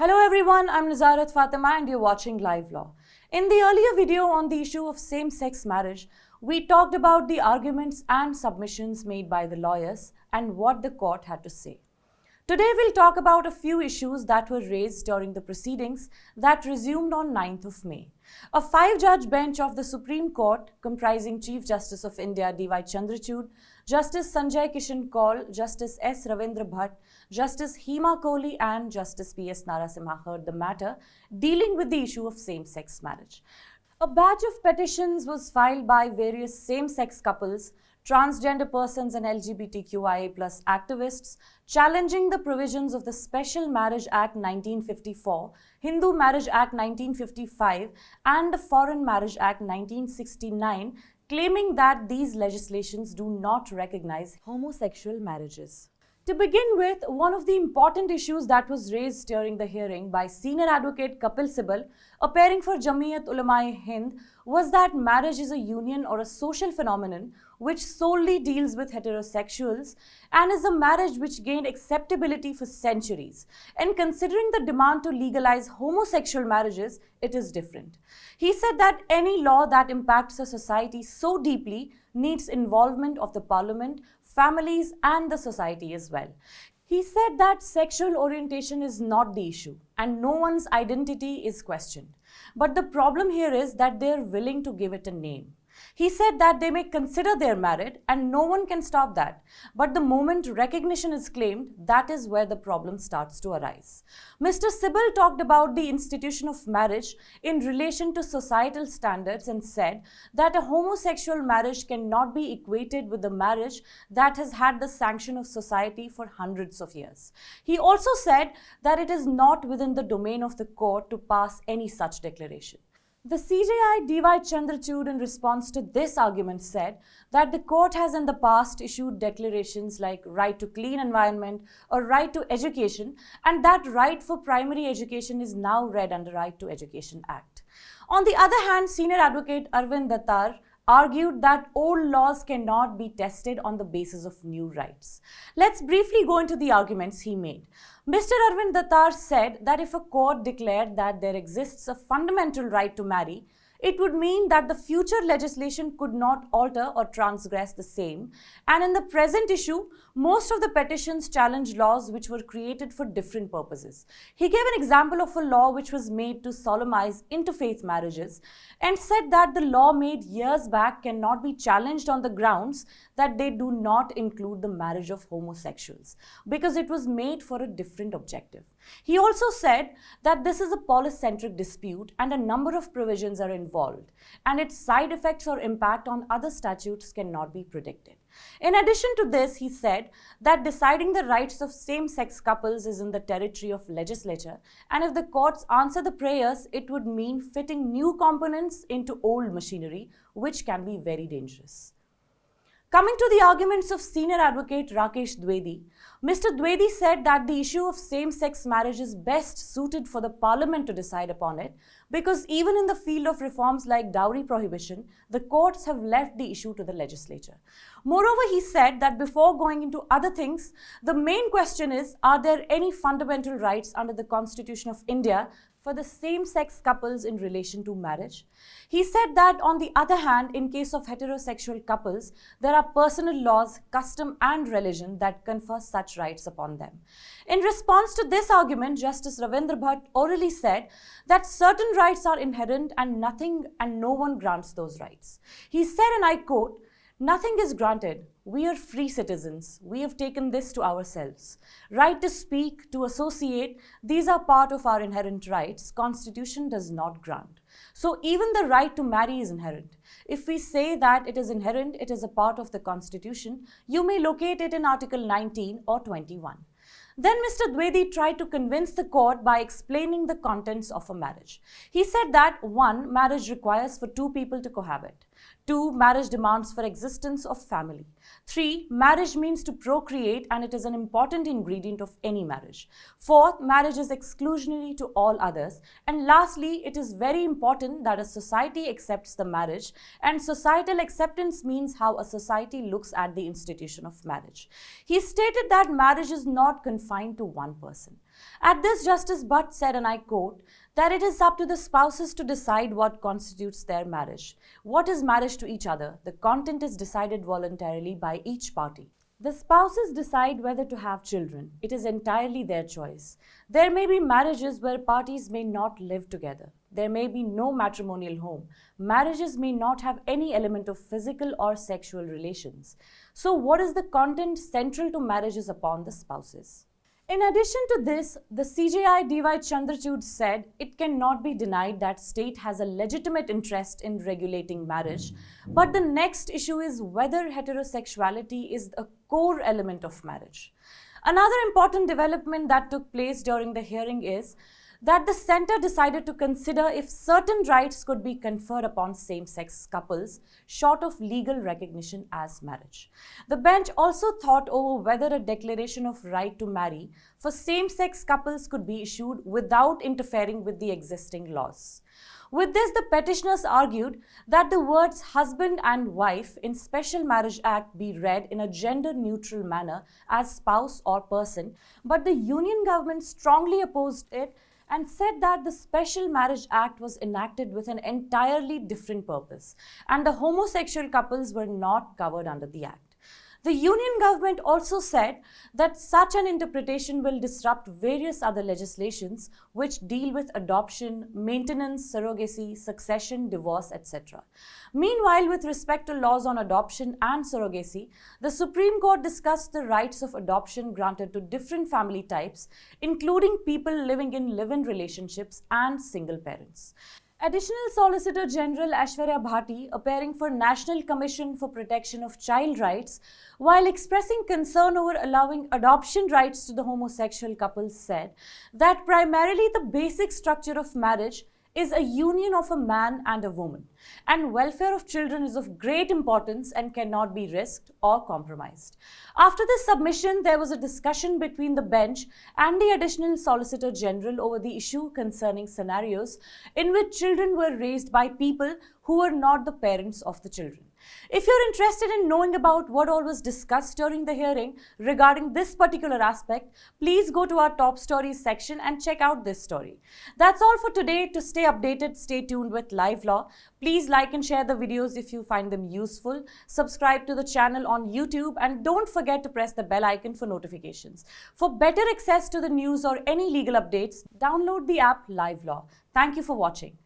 Hello everyone, I'm Nazarat Fatima and you're watching LiveLaw. In the earlier video on the issue of same-sex marriage, we talked about the arguments and submissions made by the lawyers and what the court had to say. Today we'll talk about a few issues that were raised during the proceedings that resumed on 9th of May. A 5-judge bench of the Supreme Court, comprising Chief Justice of India D.Y. Chandrachud, Justice Sanjay Kishan Kaul, Justice S. Ravindra Bhatt, Justice Hema Kohli and Justice P.S. Narasimha heard the matter dealing with the issue of same-sex marriage. A batch of petitions was filed by various same-sex couples, transgender persons and LGBTQIA+ activists, challenging the provisions of the Special Marriage Act 1954, Hindu Marriage Act 1955 and the Foreign Marriage Act 1969, claiming that these legislations do not recognize homosexual marriages. To begin with, one of the important issues that was raised during the hearing by Senior Advocate Kapil Sibal, appearing for Jamiyat Ulama-e-Hind, was that marriage is a union or a social phenomenon which solely deals with heterosexuals and is a marriage which gained acceptability for centuries. And considering the demand to legalize homosexual marriages, it is different. He said that any law that impacts a society so deeply needs involvement of the parliament, families and the society as well. He said that sexual orientation is not the issue and no one's identity is questioned. But the problem here is that they are willing to give it a name. He said that they may consider they're married and no one can stop that. But the moment recognition is claimed, that is where the problem starts to arise. Mr. Sibal talked about the institution of marriage in relation to societal standards and said that a homosexual marriage cannot be equated with a marriage that has had the sanction of society for hundreds of years. He also said that it is not within the domain of the court to pass any such declaration. The CJI D.Y. Chandrachud, in response to this argument, said that the court has in the past issued declarations like right to clean environment or right to education, and that right for primary education is now read under Right to Education Act. On the other hand, Senior Advocate Arvind Dattar argued that old laws cannot be tested on the basis of new rights. Let's briefly go into the arguments he made. Mr. Arvind Dattar said that if a court declared that there exists a fundamental right to marry, it would mean that the future legislation could not alter or transgress the same. And in the present issue, most of the petitions challenge laws which were created for different purposes. He gave an example of a law which was made to solemnize interfaith marriages and said that the law made years back cannot be challenged on the grounds that they do not include the marriage of homosexuals because it was made for a different objective. He also said that this is a polycentric dispute and a number of provisions are involved, and its side effects or impact on other statutes cannot be predicted. In addition to this, he said that deciding the rights of same-sex couples is in the territory of legislature, and if the courts answer the prayers, it would mean fitting new components into old machinery, which can be very dangerous. Coming to the arguments of Senior Advocate Rakesh Dwedi, Mr. Dwedi said that the issue of same-sex marriage is best suited for the parliament to decide upon it because even in the field of reforms like dowry prohibition, the courts have left the issue to the legislature. Moreover, he said that before going into other things, the main question is, are there any fundamental rights under the Constitution of India for the same-sex couples in relation to marriage? He said that on the other hand, in case of heterosexual couples, there are personal laws, custom and religion that confer such rights upon them. In response to this argument, Justice Ravindra Bhatt orally said that certain rights are inherent and nothing and no one grants those rights. He said, and I quote, "Nothing is granted. We are free citizens. We have taken this to ourselves. Right to speak, to associate, these are part of our inherent rights. Constitution does not grant. So even the right to marry is inherent. If we say that it is inherent, it is a part of the Constitution, you may locate it in Article 19 or 21. Then Mr. Dwedi tried to convince the court by explaining the contents of a marriage. He said that 1. Marriage requires for 2 people to cohabit. 2. Marriage demands for existence of family. 3. Marriage means to procreate and it is an important ingredient of any marriage. 4. Marriage is exclusionary to all others. And lastly, it is very important that a society accepts the marriage, and societal acceptance means how a society looks at the institution of marriage. He stated that marriage is not confined confined to one person. At this, Justice Bhatt said, and I quote, that it is up to the spouses to decide what constitutes their marriage. What is marriage to each other? The content is decided voluntarily by each party. The spouses decide whether to have children. It is entirely their choice. There may be marriages where parties may not live together. There may be no matrimonial home. Marriages may not have any element of physical or sexual relations. So what is the content central to marriage is upon the spouses. In addition to this, the CJI D.Y. Chandrachud said it cannot be denied that state has a legitimate interest in regulating marriage, but the next issue is whether heterosexuality is a core element of marriage. Another important development that took place during the hearing is that the centre decided to consider if certain rights could be conferred upon same-sex couples short of legal recognition as marriage. The bench also thought over whether a declaration of right to marry for same-sex couples could be issued without interfering with the existing laws. With this, the petitioners argued that the words husband and wife in Special Marriage Act be read in a gender-neutral manner as spouse or person, but the Union government strongly opposed it and said that the Special Marriage Act was enacted with an entirely different purpose, and the homosexual couples were not covered under the Act. The Union government also said that such an interpretation will disrupt various other legislations which deal with adoption, maintenance, surrogacy, succession, divorce, etc. Meanwhile, with respect to laws on adoption and surrogacy, the Supreme Court discussed the rights of adoption granted to different family types, including people living in live-in relationships and single parents. Additional Solicitor General Aishwarya Bhati, appearing for National Commission for Protection of Child Rights, while expressing concern over allowing adoption rights to the homosexual couples, said that primarily the basic structure of marriage is a union of a man and a woman, and welfare of children is of great importance and cannot be risked or compromised. After this submission, there was a discussion between the bench and the Additional Solicitor General over the issue concerning scenarios in which children were raised by people who were not the parents of the children. If you're interested in knowing about what all was discussed during the hearing regarding this particular aspect, please go to our top stories section and check out this story. That's all for today. To stay updated, stay tuned with LiveLaw. Please like and share the videos if you find them useful. Subscribe to the channel on YouTube and don't forget to press the bell icon for notifications. For better access to the news or any legal updates, download the app LiveLaw. Thank you for watching.